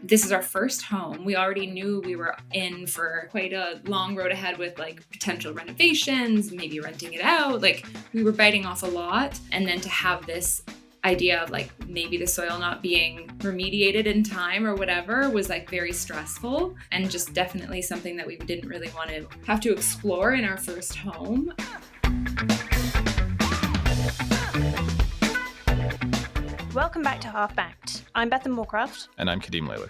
This is our first home. We already knew we were in for quite a long road ahead with like potential renovations, maybe renting it out. Like we were biting off a lot. And then to have this idea of like maybe the soil not being remediated in time or whatever was like very stressful, and just definitely something that we didn't really want to have to explore in our first home. Welcome back to Half Banked. I'm Bethan Moorcraft. And I'm Kadeem Layler.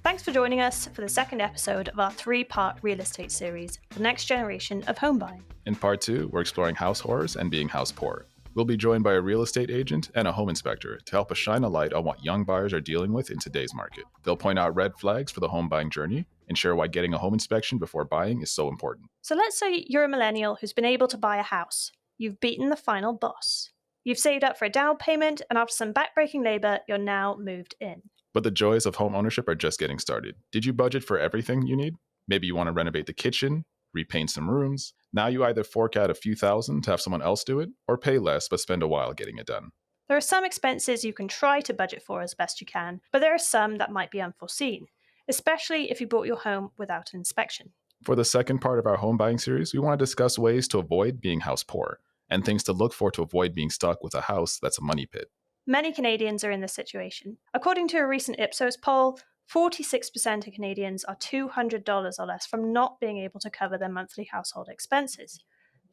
Thanks for joining us for the second episode of our three-part real estate series, The Next Generation of Homebuying. In part 2, we're exploring house horrors and being house poor. We'll be joined by a real estate agent and a home inspector to help us shine a light on what young buyers are dealing with in today's market. They'll point out red flags for the home buying journey and share why getting a home inspection before buying is so important. So let's say you're a millennial who's been able to buy a house. You've beaten the final boss. You've saved up for a down payment, and after some backbreaking labor, you're now moved in. But the joys of home ownership are just getting started. Did you budget for everything you need? Maybe you want to renovate the kitchen, repaint some rooms. Now you either fork out a few thousand to have someone else do it, or pay less but spend a while getting it done. There are some expenses you can try to budget for as best you can, but there are some that might be unforeseen, especially if you bought your home without an inspection. For the second part of our home buying series, we want to discuss ways to avoid being house poor and things to look for to avoid being stuck with a house that's a money pit. Many Canadians are in this situation. According to a recent Ipsos poll, 46% of Canadians are $200 or less from not being able to cover their monthly household expenses.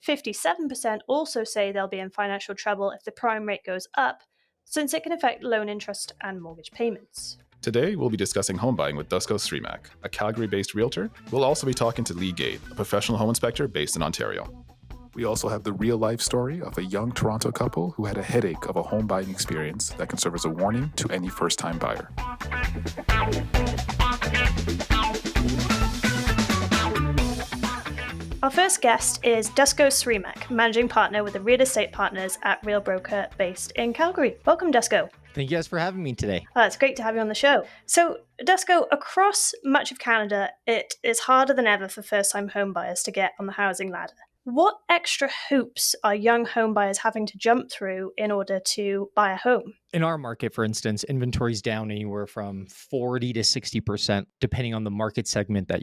57% also say they'll be in financial trouble if the prime rate goes up, since it can affect loan interest and mortgage payments. Today, we'll be discussing home buying with Dusko Sremac, a Calgary-based realtor. We'll also be talking to Leigh Gate, a professional home inspector based in Ontario. We also have the real-life story of a young Toronto couple who had a headache of a home buying experience that can serve as a warning to any first-time buyer. Our first guest is Dusko Sremac, managing partner with the Real Estate Partners at Real Broker based in Calgary. Welcome, Dusko. Thank you guys for having me today. It's great to have you on the show. So, Dusko, across much of Canada, it is harder than ever for first-time home buyers to get on the housing ladder. What extra hoops are young home buyers having to jump through in order to buy a home? In our market, for instance, inventory's down anywhere from 40 to 60%, depending on the market segment that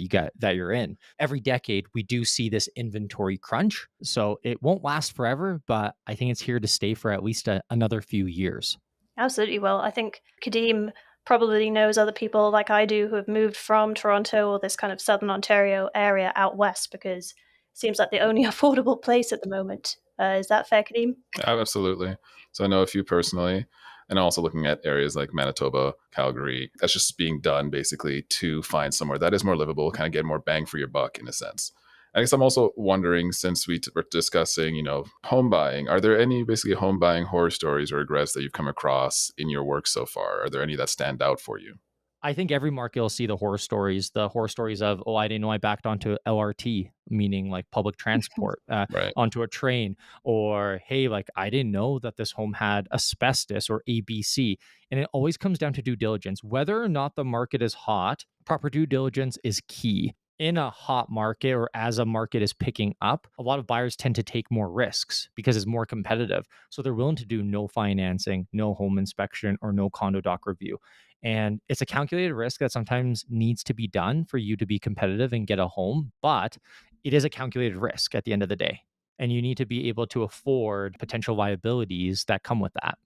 you're in. Every decade, we do see this inventory crunch. So it won't last forever, but I think it's here to stay for at least another few years. Absolutely. Well, I think Kadeem probably knows other people like I do who have moved from Toronto or this kind of Southern Ontario area out west, because seems like the only affordable place at the moment. Is that fair, Kadeem? Absolutely. So I know a few personally, and also looking at areas like Manitoba, Calgary. That's just being done basically to find somewhere that is more livable, kind of get more bang for your buck in a sense. I guess I'm also wondering, since we're discussing, home buying, are there any basically home buying horror stories or regrets that you've come across in your work so far? Are there any that stand out for you? I think every market will see the horror stories of, I didn't know I backed onto LRT, meaning like public transport, Right. onto a train, or, hey, like I didn't know that this home had asbestos or ABC. And it always comes down to due diligence. Whether or not the market is hot, proper due diligence is key. In a hot market, or as a market is picking up, a lot of buyers tend to take more risks because it's more competitive. So they're willing to do no financing, no home inspection, or no condo doc review. And it's a calculated risk that sometimes needs to be done for you to be competitive and get a home, but it is a calculated risk at the end of the day. And you need to be able to afford potential liabilities that come with that.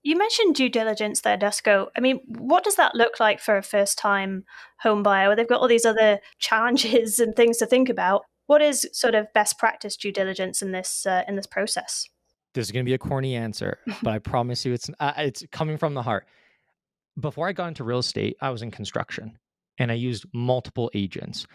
You mentioned due diligence there, Dusko. I mean, what does that look like for a first-time home buyer where they've got all these other challenges and things to think about? What is sort of best practice due diligence in this process? This is going to be a corny answer, but I promise you it's coming from the heart. Before I got into real estate, I was in construction and I used multiple agents.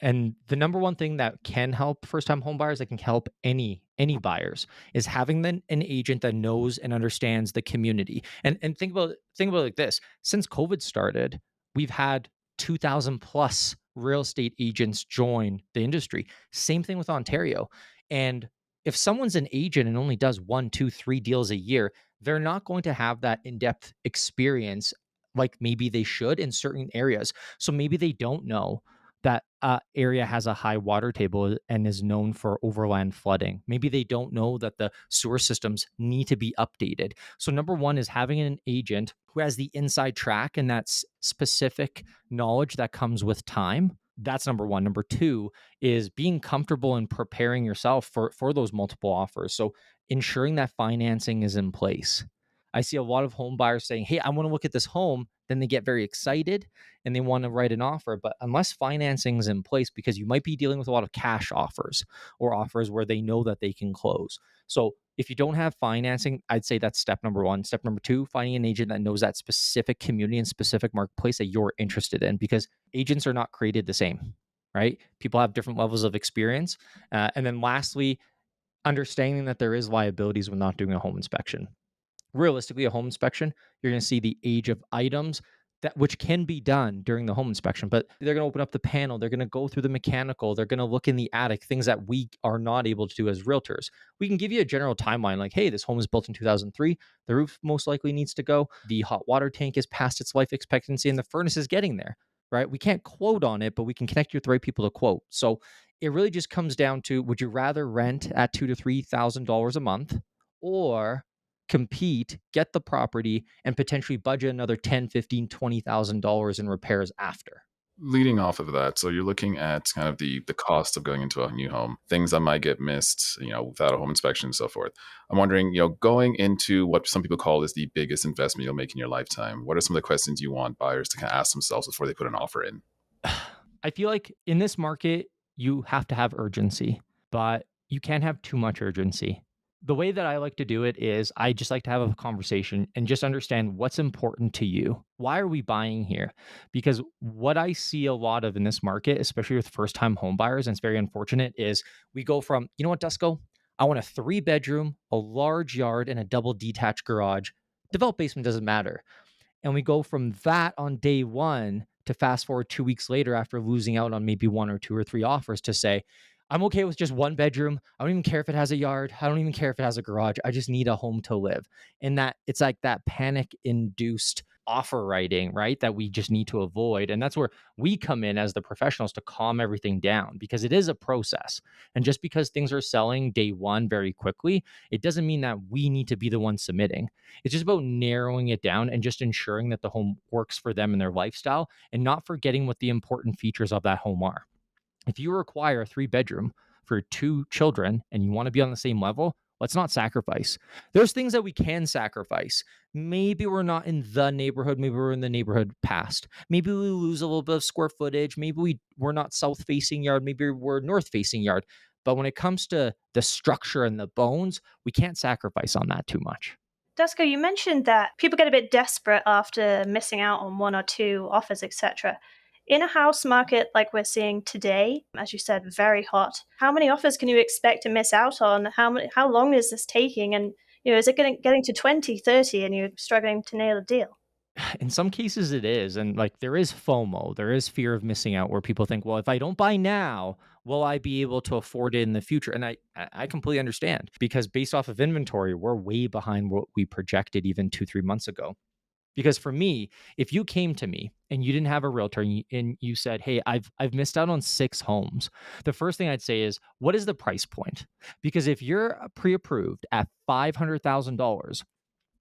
And the number one thing that can help first-time home buyers, that can help any buyers, is having an agent that knows and understands the community. And think about it like this. Since COVID started, we've had 2,000 plus real estate agents join the industry. Same thing with Ontario. And if someone's an agent and only does 1, 2, 3 deals a year, they're not going to have that in-depth experience like maybe they should in certain areas. So maybe they don't know that area has a high water table and is known for overland flooding. Maybe they don't know that the sewer systems need to be updated. So number one is having an agent who has the inside track and that specific knowledge that comes with time. That's number one. Number two is being comfortable and preparing yourself for those multiple offers. So ensuring that financing is in place. I see a lot of home buyers saying, hey, I want to look at this home. Then they get very excited and they want to write an offer. But unless financing is in place, because you might be dealing with a lot of cash offers or offers where they know that they can close. So if you don't have financing, I'd say that's step number one. Step number two, finding an agent that knows that specific community and specific marketplace that you're interested in, because agents are not created the same, right? People have different levels of experience. And then lastly, understanding that there is liabilities when not doing a home inspection. Realistically, a home inspection, you're going to see the age of items that which can be done during the home inspection, but they're going to open up the panel, they're going to go through the mechanical, they're going to look in the attic, things that we are not able to do as realtors. We can give you a general timeline like, hey, this home was built in 2003, the roof most likely needs to go, the hot water tank is past its life expectancy, and the furnace is getting there, right? We can't quote on it, but we can connect you with the right people to quote. So it really just comes down to, would you rather rent at $2,000 to $3,000 a month, or compete, get the property, and potentially budget another $10,000, $15,000, $20,000 in repairs after? Leading off of that, so you're looking at kind of the cost of going into a new home, things that might get missed, without a home inspection and so forth. I'm wondering, going into what some people call is the biggest investment you'll make in your lifetime, what are some of the questions you want buyers to kind of ask themselves before they put an offer in? I feel like in this market, you have to have urgency, but you can't have too much urgency. The way that I like to do it is I just like to have a conversation and just understand what's important to you. Why are we buying here? Because what I see a lot of in this market, especially with first time home buyers, and it's very unfortunate, is we go from, you know what, Dusko? I want a 3-bedroom, a large yard, and a double detached garage. Developed basement doesn't matter. And we go from that on day one to fast forward 2 weeks later after losing out on maybe one or two or three offers to say, I'm okay with just 1 bedroom. I don't even care if it has a yard. I don't even care if it has a garage. I just need a home to live. And that it's like that panic induced offer writing, right? That we just need to avoid. And that's where we come in as the professionals to calm everything down, because it is a process. And just because things are selling day one very quickly, it doesn't mean that we need to be the one submitting. It's just about narrowing it down and just ensuring that the home works for them and their lifestyle, and not forgetting what the important features of that home are. If you require a 3-bedroom for 2 children and you want to be on the same level, let's not sacrifice. There's things that we can sacrifice. Maybe we're not in the neighborhood. Maybe we're in the neighborhood past. Maybe we lose a little bit of square footage. Maybe we're not south facing yard. Maybe we're north facing yard. But when it comes to the structure and the bones, we can't sacrifice on that too much. Dusko, you mentioned that people get a bit desperate after missing out on one or two offers, etc. In a house market like we're seeing today, as you said, very hot, how many offers can you expect to miss out on? How long is this taking? And is it getting to 20, 30 and you're struggling to nail a deal? In some cases it is, and like there is FOMO, there is fear of missing out, where people think, well, if I don't buy now, will I be able to afford it in the future? And I completely understand, because based off of inventory, we're way behind what we projected even 2-3 months ago. Because for me, if you came to me and you didn't have a realtor and you said, hey, I've missed out on 6 homes, the first thing I'd say is, what is the price point? Because if you're pre-approved at $500,000,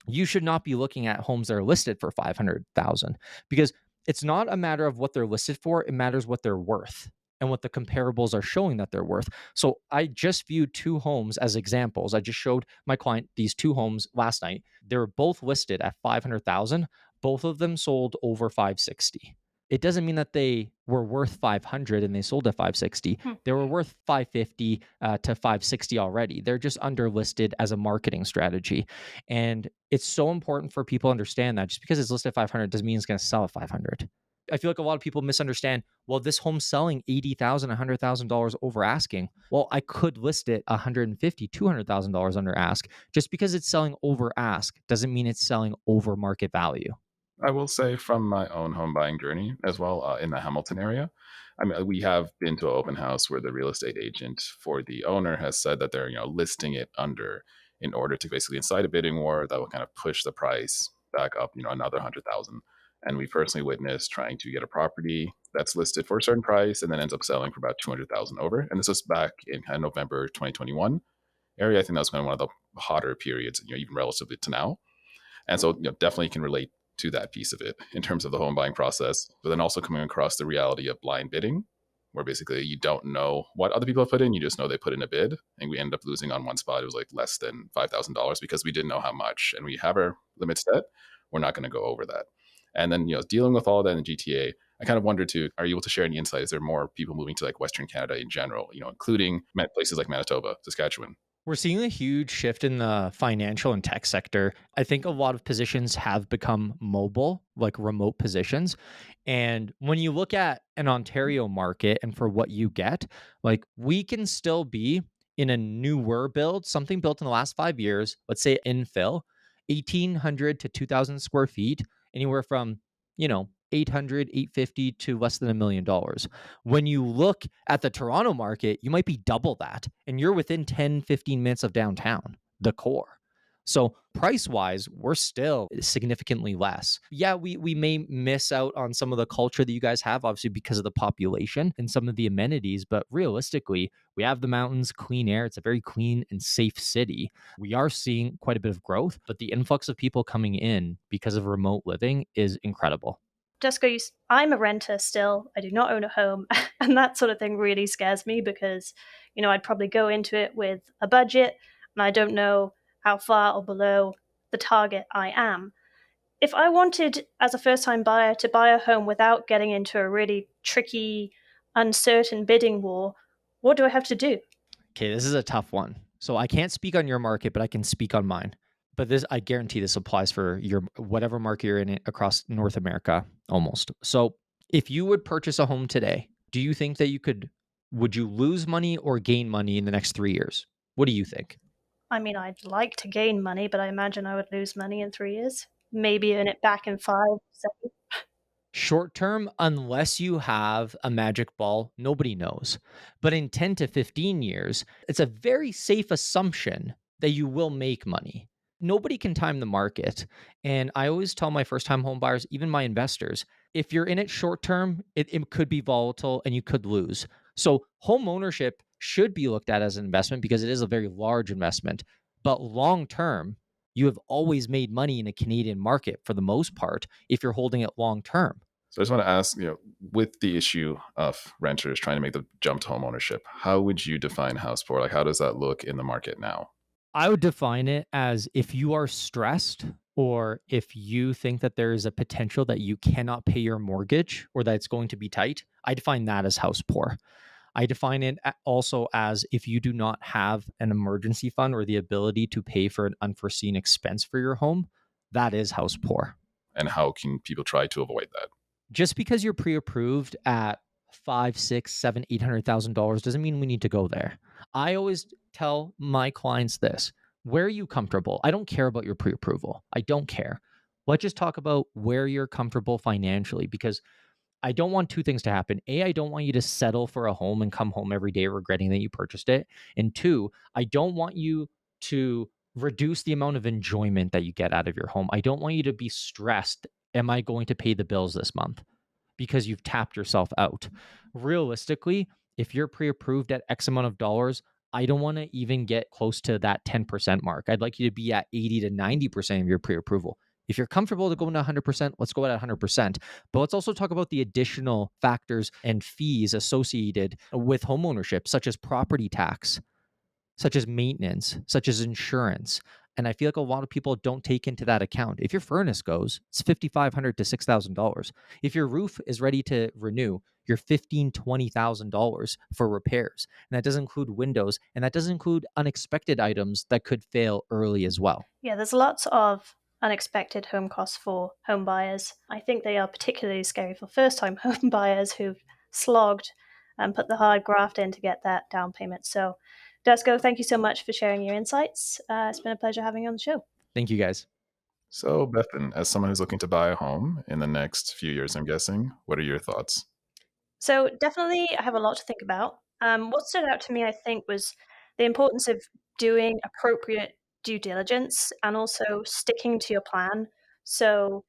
you should not be looking at homes that are listed for 500,000, because it's not a matter of what they're listed for, it matters what they're worth and what the comparables are showing that they're worth. So I just viewed 2 homes as examples. I just showed my client these 2 homes last night. They were both listed at 500,000. Both of them sold over 560. It doesn't mean that they were worth 500 and they sold at 560. They were worth 550 to 560 already. They're just underlisted as a marketing strategy. And it's so important for people to understand that just because it's listed at 500 doesn't mean it's going to sell at 500. I feel like a lot of people misunderstand, well, this home's selling $80,000, $100,000 over asking. Well, I could list it $150,000, $200,000 under ask. Just because it's selling over ask doesn't mean it's selling over market value. I will say from my own home buying journey as well, in the Hamilton area, I mean, we have been to an open house where the real estate agent for the owner has said that they're, listing it under in order to basically incite a bidding war that will kind of push the price back up, another 100,000. And we personally witnessed trying to get a property that's listed for a certain price and then ends up selling for about 200,000 over. And this was back in kind of November 2021 area. I think that was kind of one of the hotter periods, even relatively to now. And so, definitely can relate to that piece of it in terms of the home buying process, but then also coming across the reality of blind bidding, where basically you don't know what other people have put in, you just know they put in a bid. And we ended up losing on one spot. It was like less than $5,000 because we didn't know how much, and we have our limits set. We're not going to go over that. And then, dealing with all of that in the GTA, I kind of wonder too, are you able to share any insight? Is there more people moving to like Western Canada in general, including places like Manitoba, Saskatchewan? We're seeing a huge shift in the financial and tech sector. I think a lot of positions have become mobile, like remote positions. And when you look at an Ontario market and for what you get, like we can still be in a newer build, something built in the last 5 years, let's say infill, 1,800 to 2,000 square feet, anywhere from, 800, 850 to less than $1 million. When you look at the Toronto market, you might be double that, and you're within 10, 15 minutes of downtown, the core. So price wise, we're still significantly less. Yeah, we may miss out on some of the culture that you guys have, obviously because of the population and some of the amenities, but realistically, we have the mountains, clean air. It's a very clean and safe city. We are seeing quite a bit of growth, but the influx of people coming in because of remote living is incredible. Dusko, I'm a renter still. I do not own a home. And that sort of thing really scares me because, I'd probably go into it with a budget and I don't know how far or below the target I am. If I wanted, as a first time buyer, to buy a home without getting into a really tricky, uncertain bidding war, what do I have to do? Okay, this is a tough one. So I can't speak on your market, but I can speak on mine. But this, I guarantee this applies for your whatever market you're in across North America almost. So if you would purchase a home today, do you think that would you lose money or gain money in the next 3 years? What do you think? I mean, I'd like to gain money, but I imagine I would lose money in 3 years. Maybe earn it back in 5, 7. Short term, unless you have a magic ball, nobody knows. But in 10 to 15 years, it's a very safe assumption that you will make money. Nobody can time the market. And I always tell my first time home buyers, even my investors, if you're in it short term, it could be volatile and you could lose. So home ownership should be looked at as an investment because it is a very large investment. But long term, you have always made money in a Canadian market for the most part if you're holding it long term. So I just want to ask, with the issue of renters trying to make the jump to home ownership, how would you define house poor? Like, how does that look in the market now? I would define it as if you are stressed or if you think that there is a potential that you cannot pay your mortgage or that it's going to be tight, I define that as house poor. I define it also as if you do not have an emergency fund or the ability to pay for an unforeseen expense for your home, that is house poor. And how can people try to avoid that? Just because you're pre-approved at $5, $6, $7, $800,000 doesn't mean we need to go there. I always tell my clients this: where are you comfortable? I don't care about your pre-approval. I don't care. Let's just talk about where you're comfortable financially, because I don't want two things to happen. A, I don't want you to settle for a home and come home every day regretting that you purchased it. And two, I don't want you to reduce the amount of enjoyment that you get out of your home. I don't want you to be stressed. Am I going to pay the bills this month? Because you've tapped yourself out. Realistically, if you're pre-approved at X amount of dollars, I don't want to even get close to that 10% mark. I'd like you to be at 80 to 90% of your pre-approval. If you're comfortable to go into 100%, let's go at 100%. But let's also talk about the additional factors and fees associated with homeownership, such as property tax, such as maintenance, such as insurance. And I feel like a lot of people don't take into that account. If your furnace goes, it's $5,500 to $6,000. If your roof is ready to renew, you're $15,000, $20,000 for repairs. And that doesn't include windows, and that doesn't include unexpected items that could fail early as well. Yeah, there's lots of unexpected home costs for home buyers. I think they are particularly scary for first-time home buyers who've slogged and put the hard graft in to get that down payment. So, Dusko, thank you so much for sharing your insights. It's been a pleasure having you on the show. Thank you, guys. So, Bethan, as someone who's looking to buy a home in the next few years, I'm guessing, what are your thoughts? So definitely, I have a lot to think about. What stood out to me, I think, was the importance of doing appropriate due diligence and also sticking to your plan. So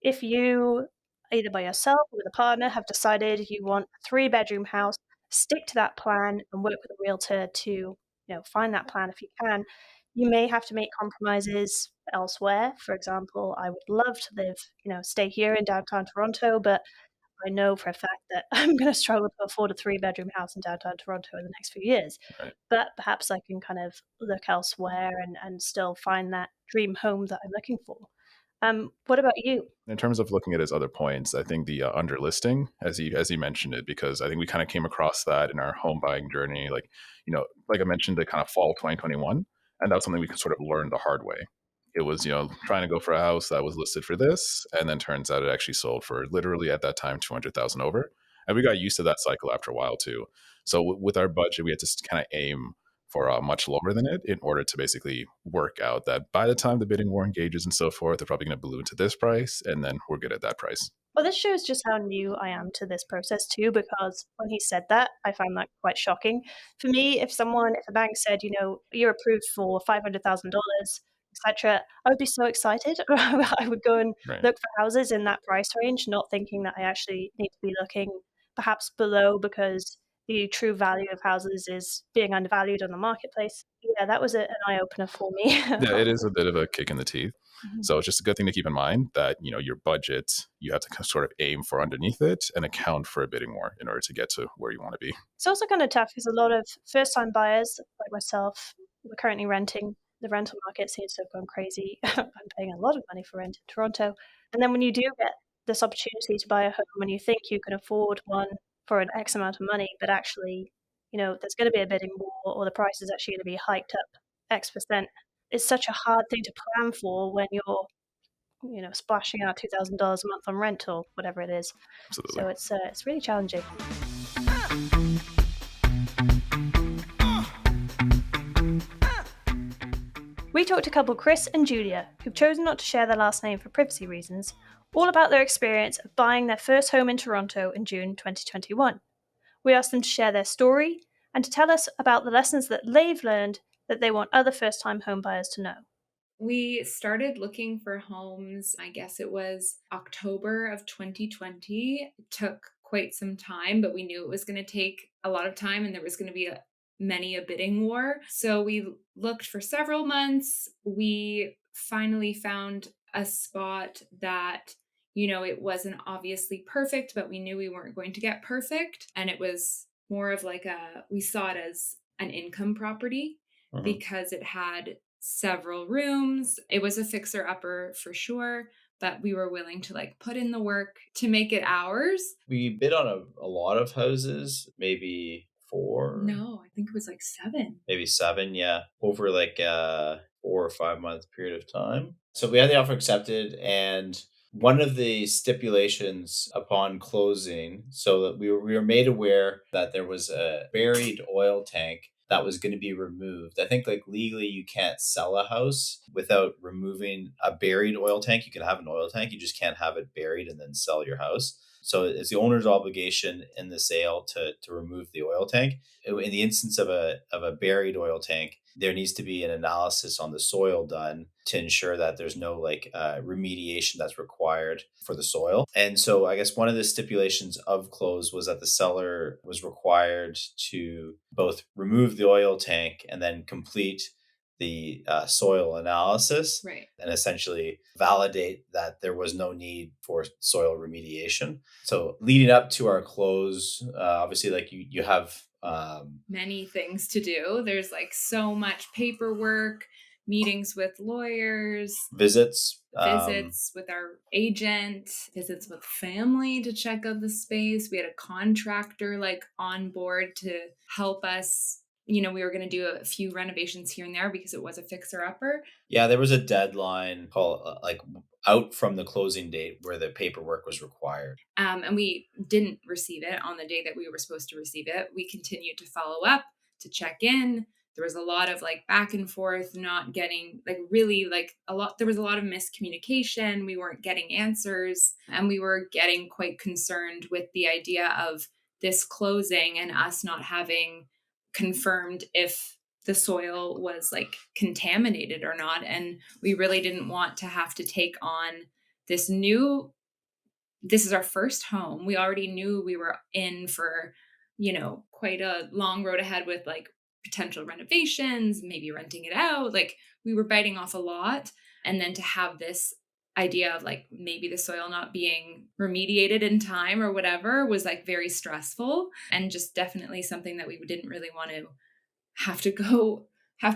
if you either by yourself or with a partner, have decided you want a 3-bedroom house, stick to that plan and work with a realtor to, find that plan if you can. You may have to make compromises elsewhere. For example, I would love to live, stay here in downtown Toronto, but I know for a fact that I'm going to struggle to afford a 3-bedroom house in downtown Toronto in the next few years. Right. But perhaps I can kind of look elsewhere and still find that dream home that I'm looking for. What about you? In terms of looking at his other points, I think the underlisting, as he mentioned it, because I think we kind of came across that in our home buying journey, like I mentioned, the kind of fall 2021, and that was something we could sort of learn the hard way. It was, trying to go for a house that was listed for this, and then turns out it actually sold for literally at that time 200,000 over, and we got used to that cycle after a while too. So with our budget, we had to kind of aim for much lower than it in order to basically work out that by the time the bidding war engages and so forth, they're probably going to balloon to this price, and then we're good at that price. Well, this shows just how new I am to this process too, because when he said that, I found that quite shocking. For me, if a bank said, you're approved for $500,000, etc., I would be so excited. I would go and Right. look for houses in that price range, not thinking that I actually need to be looking perhaps below because the true value of houses is being undervalued on the marketplace. Yeah, that was an eye opener for me. Yeah, it is a bit of a kick in the teeth. Mhm. So it's just a good thing to keep in mind that, your budget, you have to sort of aim for underneath it and account for a bidding war in order to get to where you want to be. It's also kind of tough because a lot of first-time buyers like myself, we're currently renting. The rental market seems to have gone crazy. I'm paying a lot of money for rent in Toronto. And then when you do get this opportunity to buy a home and you think you can afford one for an X amount of money, but actually, there's going to be a bidding war or the price is actually going to be hiked up X%. It's such a hard thing to plan for when you're, splashing out $2,000 a month on rent or whatever it is. Absolutely. So it's really challenging. We talked to couple Chris and Julia, who've chosen not to share their last name for privacy reasons, all about their experience of buying their first home in Toronto in June 2021. We asked them to share their story and to tell us about the lessons that they've learned that they want other first-time home buyers to know. We started looking for homes, I guess it was October of 2020. It took quite some time, but we knew it was going to take a lot of time and there was going to be many a bidding war. So we looked for several months. We finally found a spot that, it wasn't obviously perfect, but we knew we weren't going to get perfect. And it was more of we saw it as an income property because it had several rooms. It was a fixer upper for sure, but we were willing to put in the work to make it ours. We bid on a lot of houses, maybe 4. No, I think it was 7. Maybe 7, yeah, over a 4 or 5 month period of time. So we had the offer accepted, and one of the stipulations upon closing, so that we were made aware that there was a buried oil tank that was going to be removed. I think legally you can't sell a house without removing a buried oil tank. You can have an oil tank, you just can't have it buried and then sell your house. So it's the owner's obligation in the sale to remove the oil tank. In the instance of a buried oil tank, there needs to be an analysis on the soil done to ensure that there's no remediation that's required for the soil. And so I guess one of the stipulations of close was that the seller was required to both remove the oil tank and then complete the soil analysis, right, and essentially validate that there was no need for soil remediation. So leading up to our close, obviously you have many things to do. There's so much paperwork, meetings with lawyers, visits with our agent, visits with family to check out the space. We had a contractor on board to help us. We were going to do a few renovations here and there because it was a fixer-upper. Yeah, there was a deadline called out from the closing date where the paperwork was required. And we didn't receive it on the day that we were supposed to receive it. We continued to follow up, to check in. There was a lot of back and forth, not getting a lot. There was a lot of miscommunication. We weren't getting answers, and we were getting quite concerned with the idea of this closing and us not having confirmed if the soil was contaminated or not. And we really didn't want to have to take on this new this is our first home. We already knew we were in for, quite a long road ahead with like potential renovations, maybe renting it out. Like we were biting off a lot. And then to have this idea of like maybe the soil not being remediated in time or whatever was like very stressful, and just definitely something that we didn't really want to have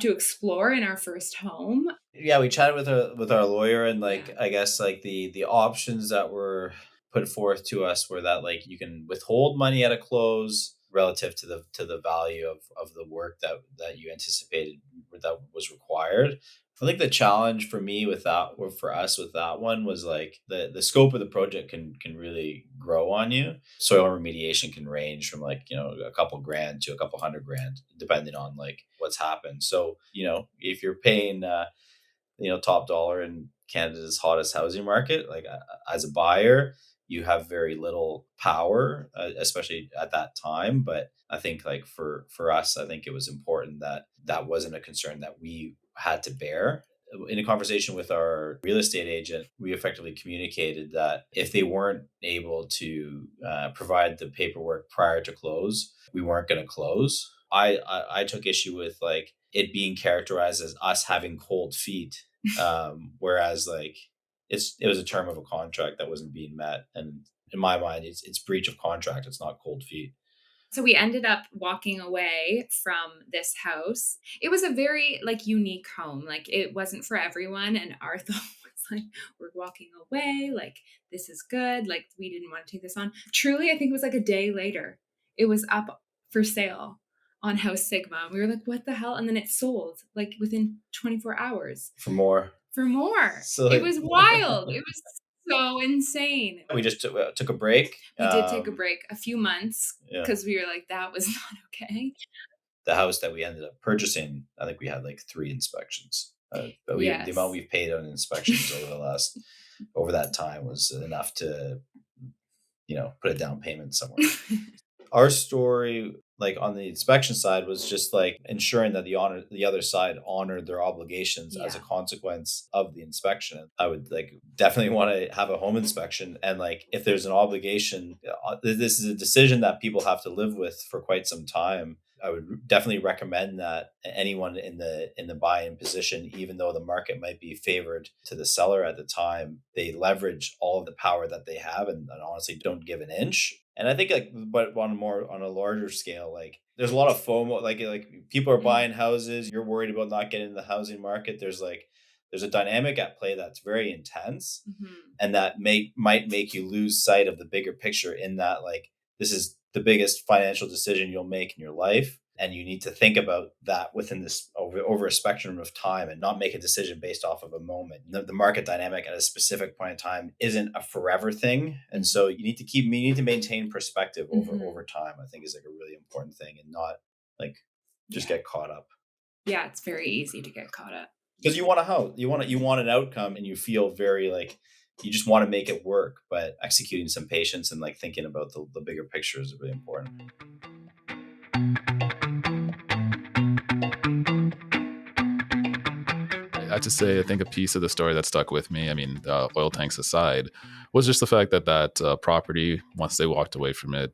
to explore in our first home. Yeah, we chatted with our lawyer, and like Yeah. I guess like the options that were put forth to us were that like you can withhold money at a close relative to the value of the work that you anticipated that was required. I think the challenge for me with that, or for us with that one, was like the scope of the project can really grow on you. Soil remediation can range from like, a couple grand to a couple $100,000, depending on like what's happened. So, if you're paying top dollar in Canada's hottest housing market, like as a buyer, you have very little power, especially at that time. But I think like for us, I think it was important that that wasn't a concern that we had to bear. In a conversation with our real estate agent, we effectively communicated that if they weren't able to provide the paperwork prior to close, we weren't going to close. I took issue with like it being characterized as us having cold feet, whereas like it was a term of a contract that wasn't being met, and in my mind, it's breach of contract. It's not cold feet. So we ended up walking away from this house. It was a very like unique home. Like it wasn't for everyone. And our thought was like, we're walking away. Like this is good. Like we didn't want to take this on. Truly, I think it was like a day later. It was up for sale on House Sigma. We were like, what the hell? And then it sold like within 24 hours. For more. So It was wild. It was so insane. We just took a break. We did take a break, a few months, Yeah. because we were like, that was not okay. The house that we ended up purchasing, I think we had like 3 inspections. But Yes. the amount we've paid on inspections over that time was enough to, put a down payment somewhere. Our story, like on the inspection side, was just like ensuring that the other side honored their obligations as a Yeah. consequence of the inspection. I would like definitely want to have a home inspection, and like if there's an obligation, this is a decision that people have to live with for quite some time. I would definitely recommend that anyone in the buy-in position, even though the market might be favored to the seller at the time, they leverage all of the power that they have, and honestly don't give an inch. And I think like, but on a larger scale, like there's a lot of FOMO, like people are buying houses. You're worried about not getting in the housing market. There's a dynamic at play that's very intense, and that might make you lose sight of the bigger picture, in that like this is the biggest financial decision you'll make in your life, and you need to think about that within this over a spectrum of time, and not make a decision based off of a moment. The market dynamic at a specific point in time isn't a forever thing, and so you need to maintain perspective over time. I think is like a really important thing, and not like just get caught up. Yeah, it's very easy to get caught up. Because you want a house, you want an outcome, and you feel very like you just want to make it work, but executing some patience and like thinking about the bigger picture is really important. I have to say, I think a piece of the story that stuck with me, I mean, oil tanks aside, was just the fact that property, once they walked away from it,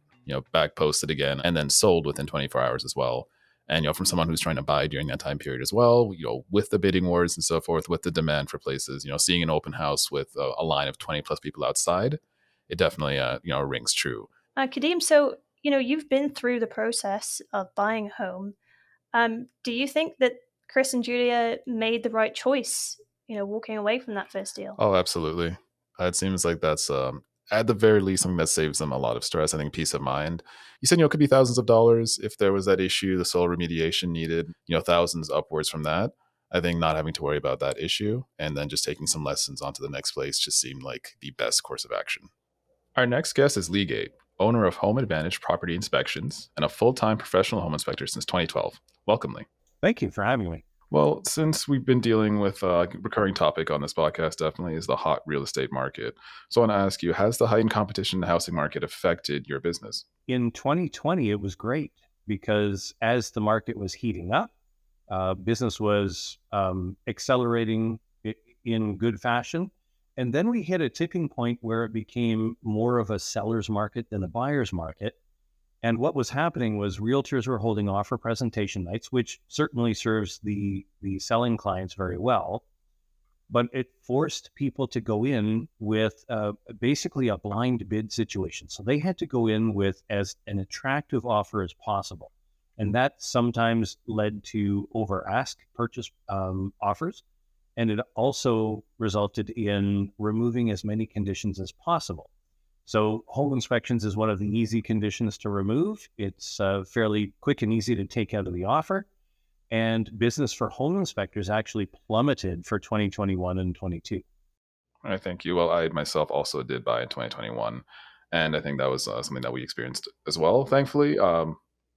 back posted again and then sold within 24 hours as well. And, from someone who's trying to buy during that time period as well, with the bidding wars and so forth, with the demand for places, seeing an open house with a line of 20 plus people outside, it definitely, rings true. Kadeem, so, you've been through the process of buying a home. Do you think that Chris and Julia made the right choice, walking away from that first deal? Oh, absolutely. It seems like that's at the very least something that saves them a lot of stress. I think peace of mind. You said, it could be thousands of dollars if there was that issue, the soil remediation needed, thousands upwards from that. I think not having to worry about that issue and then just taking some lessons onto the next place just seemed like the best course of action. Our next guest is Leigh Gate, owner of Home Advantage Property Inspections and a full-time professional home inspector since 2012. Welcome, Leigh. Thank you for having me. Well, since we've been dealing with a recurring topic on this podcast, definitely is the hot real estate market. So I want to ask you, has the heightened competition in the housing market affected your business? In 2020, it was great because as the market was heating up, business was accelerating in good fashion. And then we hit a tipping point where it became more of a seller's market than a buyer's market. And what was happening was realtors were holding offer presentation nights, which certainly serves the selling clients very well. But it forced people to go in with basically a blind bid situation. So they had to go in with as an attractive offer as possible. And that sometimes led to over ask purchase offers. And it also resulted in removing as many conditions as possible. So home inspections is one of the easy conditions to remove. It's fairly quick and easy to take out of the offer. And business for home inspectors actually plummeted for 2021 and 22. All right, thank you. Well, I myself also did buy in 2021. And I think that was something that we experienced as well, thankfully.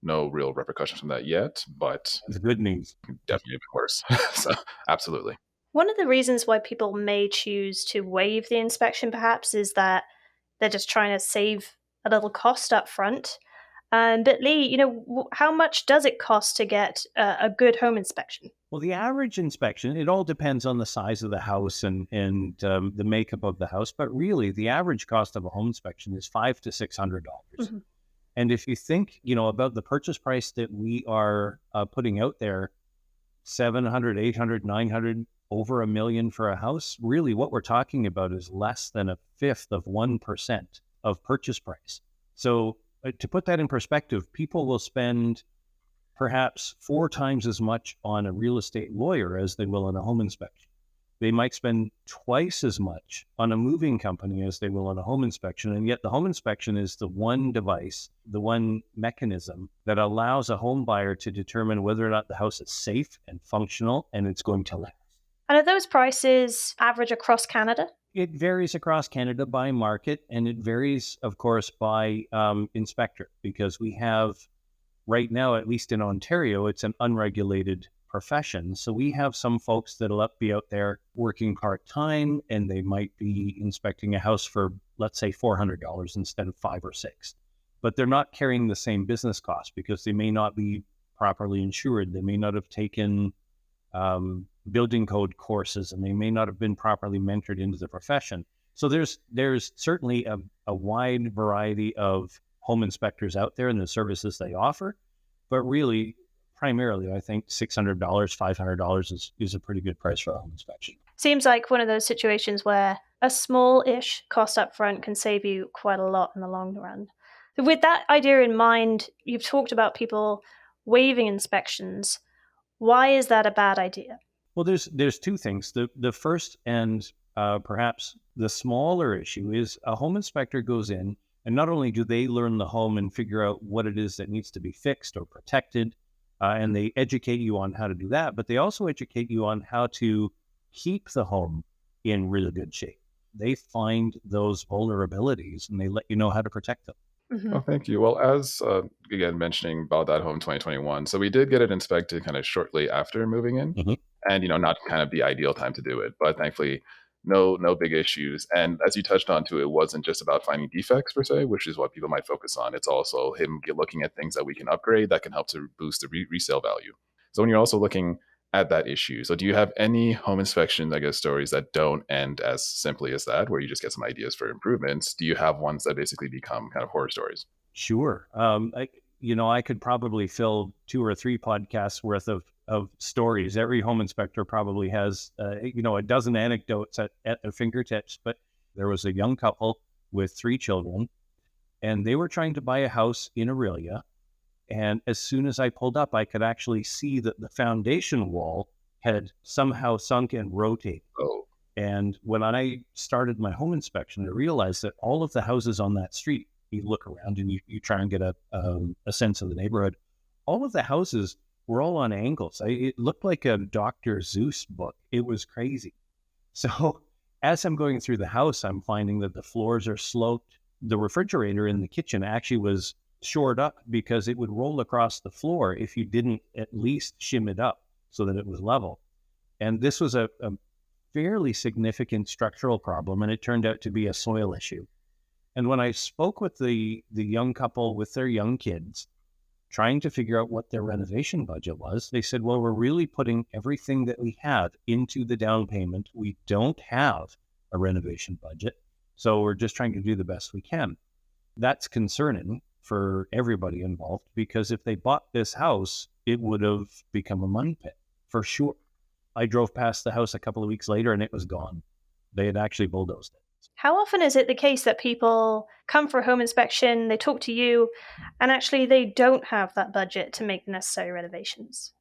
No real repercussions from that yet, but It's good news. definitely a bit worse. So, absolutely. One of the reasons why people may choose to waive the inspection perhaps is that they're just trying to save a little cost up front. But Leigh, how much does it cost to get a good home inspection? Well, the average inspection, it all depends on the size of the house and the makeup of the house. But really, the average cost of a home inspection is $500 to $600. Mm-hmm. And if you think, about the purchase price that we are putting out there, 700, 800, 900, over $1 million for a house, really what we're talking about is less than 1/5 of 1% of purchase price. So to put that in perspective, people will spend perhaps 4 times as much on a real estate lawyer as they will on a home inspection. They might spend twice as much on a moving company as they will on a home inspection. And yet the home inspection is the one device, the one mechanism that allows a home buyer to determine whether or not the house is safe and functional and it's going to last. And are those prices average across Canada? It varies across Canada by market, and it varies, of course, by inspector, because we have right now, at least in Ontario, it's an unregulated profession. So we have some folks that'll be out there working part-time, and they might be inspecting a house for, let's say, $400 instead of $5 or $6. But they're not carrying the same business costs because they may not be properly insured. They may not have taken building code courses, and they may not have been properly mentored into the profession. So there's certainly a wide variety of home inspectors out there and the services they offer. But really, primarily, I think $600, $500 is a pretty good price for a home inspection. Seems like one of those situations where a small-ish cost up front can save you quite a lot in the long run. With that idea in mind, you've talked about people waiving inspections. Why is that a bad idea? Well, there's 2 things. The first and perhaps the smaller issue is a home inspector goes in, and not only do they learn the home and figure out what it is that needs to be fixed or protected, and they educate you on how to do that, but they also educate you on how to keep the home in really good shape. They find those vulnerabilities and they let you know how to protect them. Mm-hmm. Oh, thank you. Well, as again mentioning about that home 2021, so we did get it inspected kind of shortly after moving in, Mhm. and not kind of the ideal time to do it, but thankfully no big issues. And as you touched on too, it wasn't just about finding defects per se, which is what people might focus on. It's also him looking at things that we can upgrade that can help to boost the resale value. So when you're also looking at that issue, so do you have any home inspection, I guess, stories that don't end as simply as that, where you just get some ideas for improvements? Do you have ones that basically become kind of horror stories? Sure. I could probably fill 2 or 3 podcasts worth of stories. Every home inspector probably has, a dozen anecdotes at their fingertips. But there was a young couple with 3 children, and they were trying to buy a house in Aurelia. And as soon as I pulled up, I could actually see that the foundation wall had somehow sunk and rotated. Oh, And when I started my home inspection, I realized that all of the houses on that street, you look around and you try and get a sense of the neighborhood, all of the houses were all on angles. It looked like a Dr. Seuss book. It was crazy. So as I'm going through the house, I'm finding that the floors are sloped. The refrigerator in the kitchen actually was shored up because it would roll across the floor if you didn't at least shim it up so that it was level. And this was a fairly significant structural problem, and it turned out to be a soil issue. And when I spoke with the young couple with their young kids, trying to figure out what their renovation budget was, they said, well, we're really putting everything that we have into the down payment. We don't have a renovation budget. So we're just trying to do the best we can. That's concerning for everybody involved, because if they bought this house, it would have become a money pit for sure. I drove past the house a couple of weeks later and it was gone. They had actually bulldozed it. How often is it the case that people come for a home inspection, they talk to you, and actually they don't have that budget to make the necessary renovations?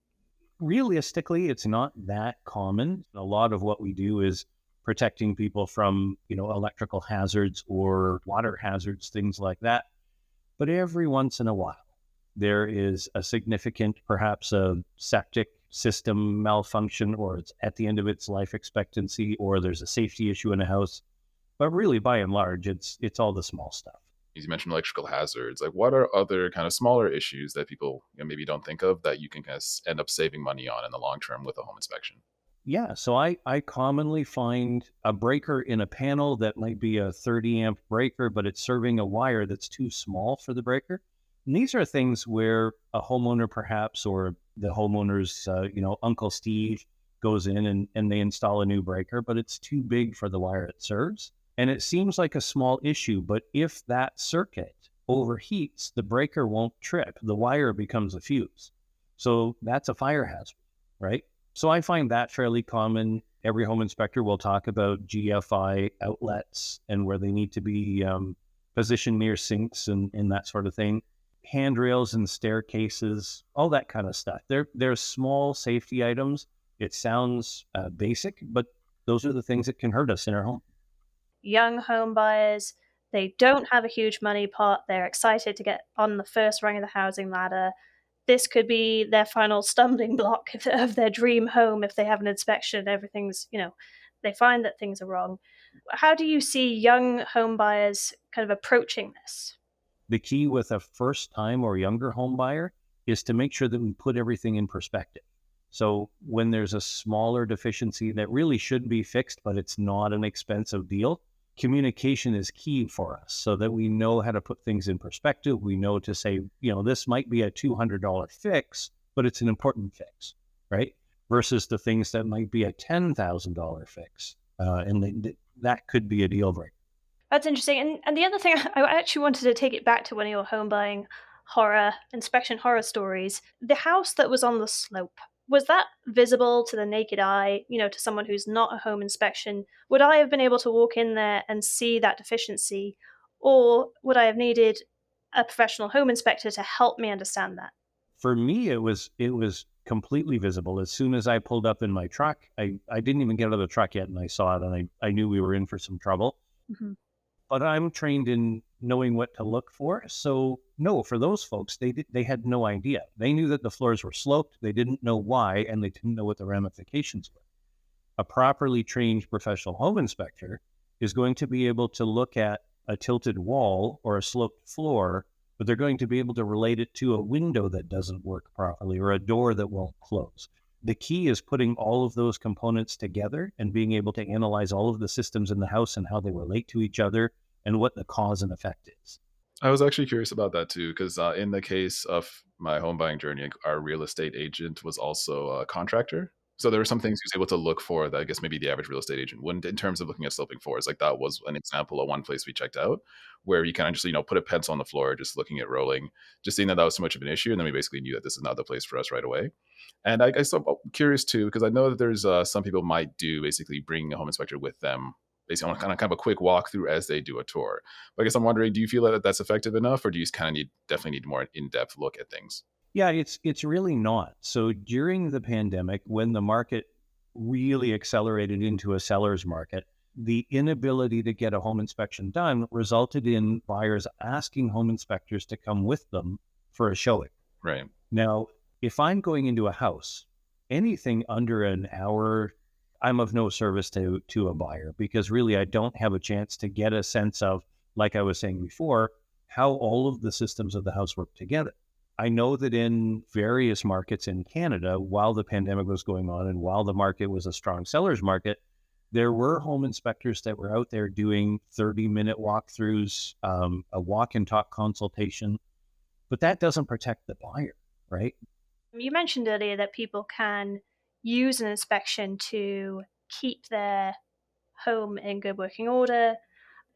Realistically, it's not that common. A lot of what we do is protecting people from, electrical hazards or water hazards, things like that. But every once in a while, there is a significant, perhaps a septic system malfunction, or it's at the end of its life expectancy, or there's a safety issue in a house. But really, by and large, it's all the small stuff. You mentioned electrical hazards. Like, what are other kind of smaller issues that people maybe don't think of that you can kind of end up saving money on in the long term with a home inspection? Yeah, so I commonly find a breaker in a panel that might be a 30 amp breaker, but it's serving a wire that's too small for the breaker. And these are things where a homeowner perhaps, or the homeowner's, Uncle Steve goes in and they install a new breaker, but it's too big for the wire it serves. And it seems like a small issue, but if that circuit overheats, the breaker won't trip. The wire becomes a fuse. So that's a fire hazard, right? So I find that fairly common. Every home inspector will talk about GFI outlets and where they need to be positioned near sinks and that sort of thing. Handrails and staircases, all that kind of stuff. They're small safety items. It sounds basic, but those are the things that can hurt us in our home. Young home buyers, they don't have a huge money pot. They're excited to get on the first rung of the housing ladder. This could be their final stumbling block of their dream home if they have an inspection and everything's, they find that things are wrong. How do you see young home buyers kind of approaching this? The key with a first time or younger home buyer is to make sure that we put everything in perspective. So when there's a smaller deficiency that really should be fixed, but it's not an expensive deal, communication is key for us so that we know how to put things in perspective. We know to say, this might be a $200 fix, but it's an important fix, right? Versus the things that might be a $10,000 fix. And that could be a deal breaker. That's interesting. And the other thing, I actually wanted to take it back to one of your home buying inspection horror stories. The house that was on the slope, was that visible to the naked eye, to someone who's not a home inspection? Would I have been able to walk in there and see that deficiency? Or would I have needed a professional home inspector to help me understand that? For me, it was completely visible. As soon as I pulled up in my truck, I didn't even get out of the truck yet, and I saw it, and I knew we were in for some trouble. Mm-hmm. But I'm trained in knowing what to look for. So no, for those folks, they had no idea. They knew that the floors were sloped. They didn't know why, and they didn't know what the ramifications were. A properly trained professional home inspector is going to be able to look at a tilted wall or a sloped floor, but they're going to be able to relate it to a window that doesn't work properly or a door that won't close. The key is putting all of those components together and being able to analyze all of the systems in the house and how they relate to each other and what the cause and effect is. I was actually curious about that too, because in the case of my home buying journey, our real estate agent was also a contractor. So there were some things he was able to look for that I guess maybe the average real estate agent wouldn't, in terms of looking at sloping floors. Like, that was an example of one place we checked out where you kind of just, put a pencil on the floor, just looking at rolling, just seeing that was so much of an issue. And then we basically knew that this is not the place for us right away. And I guess I'm curious too, because I know that there's some people might do basically bring a home inspector with them, basically on kind of a quick walkthrough as they do a tour. But I guess I'm wondering, do you feel that that's effective enough, or do you kind of definitely need more in-depth look at things? Yeah, it's really not. So during the pandemic, when the market really accelerated into a seller's market, the inability to get a home inspection done resulted in buyers asking home inspectors to come with them for a showing. Right. Now, if I'm going into a house, anything under an hour, I'm of no service to a buyer, because really I don't have a chance to get a sense of, like I was saying before, how all of the systems of the house work together. I know that in various markets in Canada, while the pandemic was going on and while the market was a strong seller's market, there were home inspectors that were out there doing 30-minute walkthroughs, a walk and talk consultation, but that doesn't protect the buyer, right? You mentioned earlier that people can use an inspection to keep their home in good working order.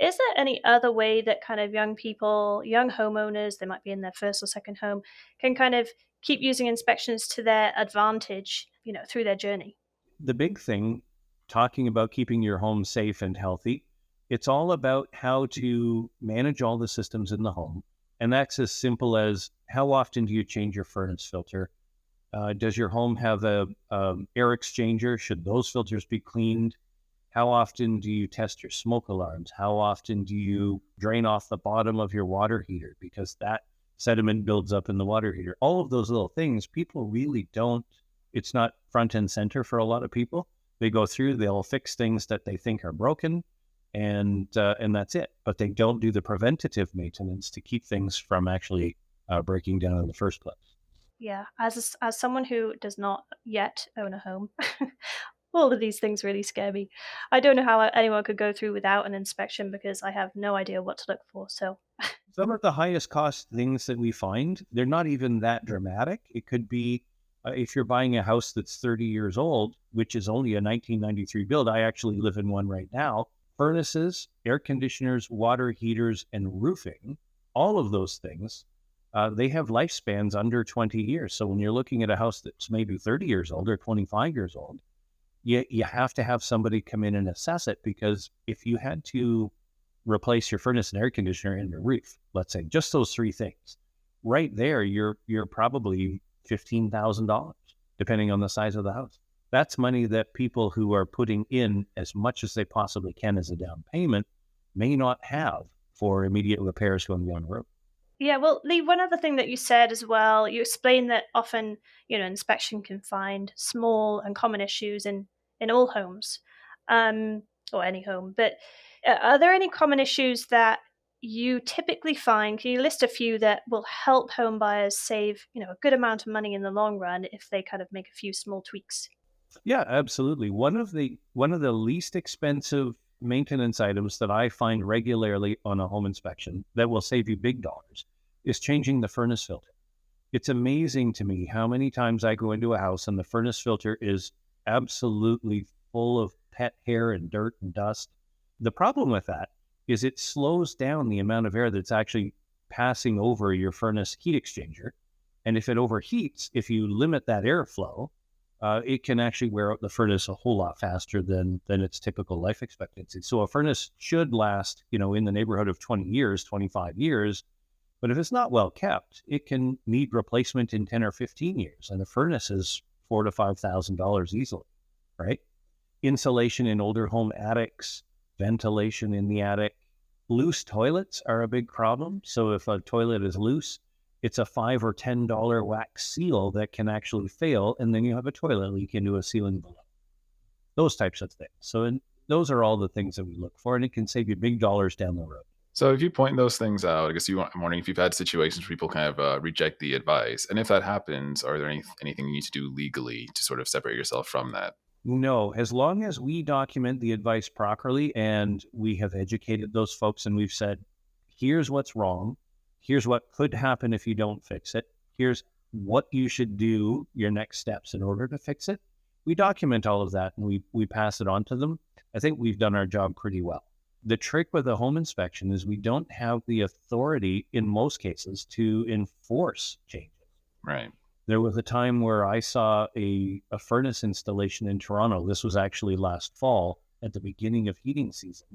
Is there any other way that kind of young people, young homeowners, they might be in their first or second home, can kind of keep using inspections to their advantage, through their journey? The big thing, talking about keeping your home safe and healthy, it's all about how to manage all the systems in the home. And that's as simple as, how often do you change your furnace filter? Does your home have a air exchanger? Should those filters be cleaned? How often do you test your smoke alarms? How often do you drain off the bottom of your water heater, because that sediment builds up in the water heater? All of those little things, people really don't, it's not front and center for a lot of people. They go through, they'll fix things that they think are broken, and that's it. But they don't do the preventative maintenance to keep things from actually breaking down in the first place. Yeah, as someone who does not yet own a home, all of these things really scare me. I don't know how anyone could go through without an inspection, because I have no idea what to look for. So, Some of the highest cost things that we find, they're not even that dramatic. It could be if you're buying a house that's 30 years old, which is only a 1993 build. I actually live in one right now. Furnaces, air conditioners, water heaters, and roofing, all of those things, they have lifespans under 20 years. So when you're looking at a house that's maybe 30 years old or 25 years old, you have to have somebody come in and assess it, because if you had to replace your furnace and air conditioner and your roof, let's say just those three things, right there, you're probably $15,000, depending on the size of the house. That's money that people who are putting in as much as they possibly can as a down payment may not have for immediate repairs going on the road. yeah, well, Leigh, one other thing that you said as well, you explained that often, inspection can find small and common issues in all homes, or any home. But are there any common issues that you typically find? Can you list a few that will help home buyers save, a good amount of money in the long run if they kind of make a few small tweaks? Yeah, absolutely. One of the least expensive maintenance items that I find regularly on a home inspection that will save you big dollars is changing the furnace filter. It's amazing to me how many times I go into a house and the furnace filter is absolutely full of pet hair and dirt and dust. The problem with that is it slows down the amount of air that's actually passing over your furnace heat exchanger. And if it overheats, if you limit that airflow, it can actually wear out the furnace a whole lot faster than its typical life expectancy. So a furnace should last, in the neighborhood of 20 years, 25 years. But if it's not well kept, it can need replacement in 10 or 15 years. And a furnace is $4,000 to $5,000 easily, right? Insulation in older home attics, ventilation in the attic. Loose toilets are a big problem. So if a toilet is loose, it's a $5 or $10 wax seal that can actually fail, and then you have a toilet leak into a ceiling below. Those types of things. So those are all the things that we look for, and it can save you big dollars down the road. So if you point those things out, I guess I'm wondering if you've had situations where people kind of reject the advice. And if that happens, are there anything you need to do legally to sort of separate yourself from that? No, as long as we document the advice properly and we have educated those folks and we've said, here's what's wrong, here's what could happen if you don't fix it, here's what you should do, your next steps in order to fix it. We document all of that and we pass it on to them. I think we've done our job pretty well. The trick with a home inspection is we don't have the authority in most cases to enforce changes. Right. There was a time where I saw a furnace installation in Toronto. This was actually last fall at the beginning of heating season.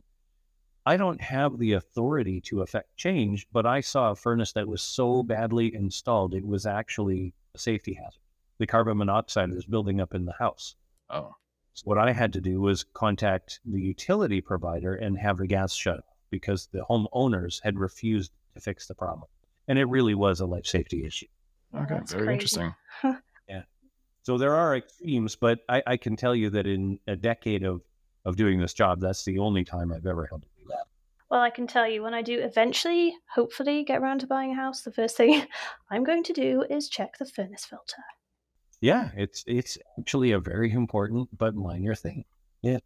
I don't have the authority to affect change, but I saw a furnace that was so badly installed, it was actually a safety hazard. The carbon monoxide was building up in the house. Oh. So what I had to do was contact the utility provider and have the gas shut off because the homeowners had refused to fix the problem. And it really was a life safety issue. Okay, That's very crazy. interesting. Yeah. So there are extremes, but I can tell you that in a decade of doing this job, that's the only time I've ever had to do that. Well, I can tell you, when I do eventually, hopefully, get around to buying a house, the first thing I'm going to do is check the furnace filter. Yeah, it's actually a very important but minor thing. Yeah.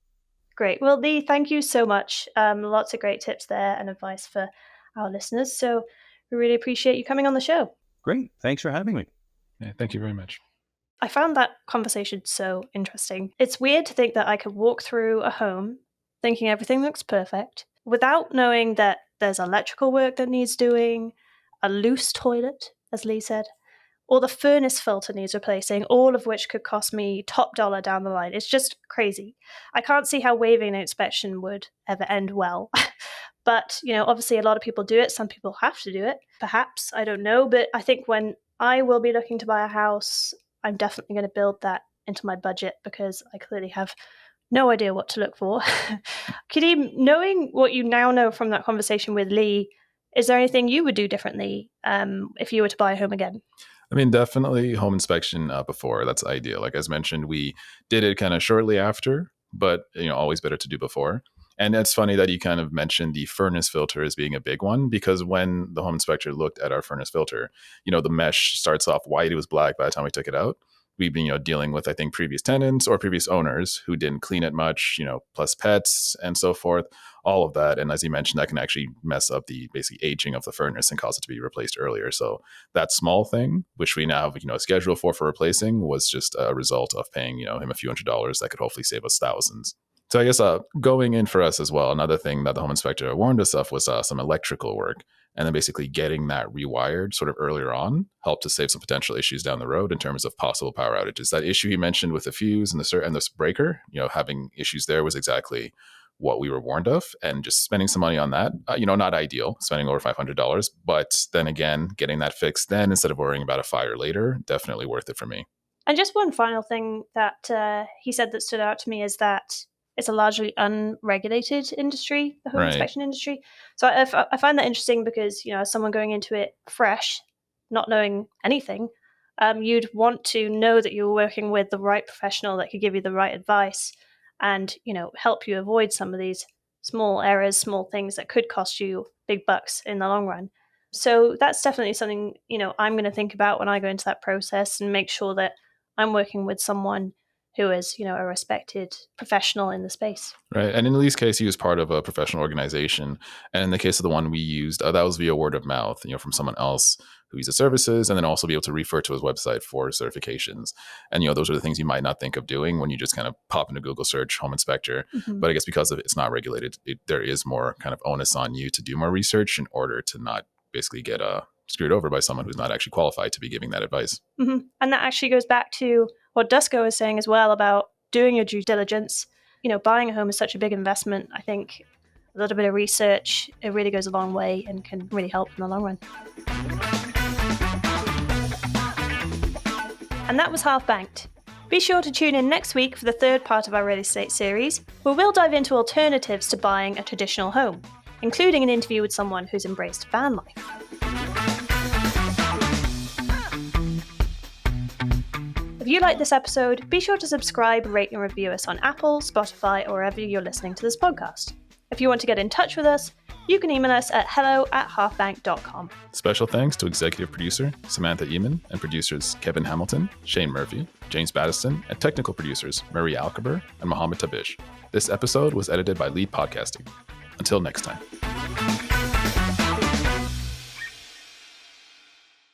Great. Well, Leigh, thank you so much. Lots of great tips there and advice for our listeners. So we really appreciate you coming on the show. Great. Thanks for having me. Yeah, thank you very much. I found that conversation so interesting. It's weird to think that I could walk through a home thinking everything looks perfect, without knowing that there's electrical work that needs doing, a loose toilet, as Leigh said, or the furnace filter needs replacing, all of which could cost me top dollar down the line. It's just crazy. I can't see how waiving an inspection would ever end well. But, obviously a lot of people do it. Some people have to do it. Perhaps, I don't know. But I think when I will be looking to buy a house, I'm definitely going to build that into my budget because I clearly have no idea what to look for. Kadeem, knowing what you now know from that conversation with Leigh, is there anything you would do differently if you were to buy a home again? I mean, definitely home inspection before. That's ideal. Like as mentioned, we did it kind of shortly after, but always better to do before. And it's funny that you kind of mentioned the furnace filter as being a big one, because when the home inspector looked at our furnace filter, the mesh starts off white. It was black by the time we took it out. We've been, dealing with, I think, previous tenants or previous owners who didn't clean it much, plus pets and so forth, all of that. And as you mentioned, that can actually mess up the basic aging of the furnace and cause it to be replaced earlier. So that small thing, which we now have, a schedule for replacing, was just a result of paying, him a few $100s that could hopefully save us thousands. So I guess going in for us as well, another thing that the home inspector warned us of was some electrical work. And then basically getting that rewired sort of earlier on helped to save some potential issues down the road in terms of possible power outages. That issue he mentioned with the fuse and the breaker, having issues there was exactly what we were warned of. And just spending some money on that, not ideal, spending over $500. But then again, getting that fixed then instead of worrying about a fire later, definitely worth it for me. And just one final thing that he said that stood out to me is that it's a largely unregulated industry, the home inspection industry. So I find that interesting because, as someone going into it fresh, not knowing anything, you'd want to know that you're working with the right professional that could give you the right advice and, help you avoid some of these small errors, small things that could cost you big bucks in the long run. So that's definitely something, I'm going to think about when I go into that process and make sure that I'm working with someone who is, a respected professional in the space. Right. And in Leigh's case, he was part of a professional organization. And in the case of the one we used, that was via word of mouth, from someone else who uses services, and then also be able to refer to his website for certifications. And, those are the things you might not think of doing when you just kind of pop into Google search home inspector. Mm-hmm. But I guess because of it's not regulated, there is more kind of onus on you to do more research in order to not basically get screwed over by someone who's not actually qualified to be giving that advice. Mm-hmm. And that actually goes back to what Dusko was saying as well about doing your due diligence. Buying a home is such a big investment. I think a little bit of research, it really goes a long way and can really help in the long run. And that was Half Banked. Be sure to tune in next week for the third part of our real estate series, where we'll dive into alternatives to buying a traditional home, including an interview with someone who's embraced van life. If you like this episode, be sure to subscribe, rate and review us on Apple, Spotify, or wherever you're listening to this podcast. If you want to get in touch with us, you can email us at hello@halfbank.com. Special thanks to executive producer Samantha Eamon and producers Kevin Hamilton, Shane Murphy, James Battiston, and technical producers Marie Alcaber and Mohammed Tabish. This episode was edited by Lead Podcasting. Until next time.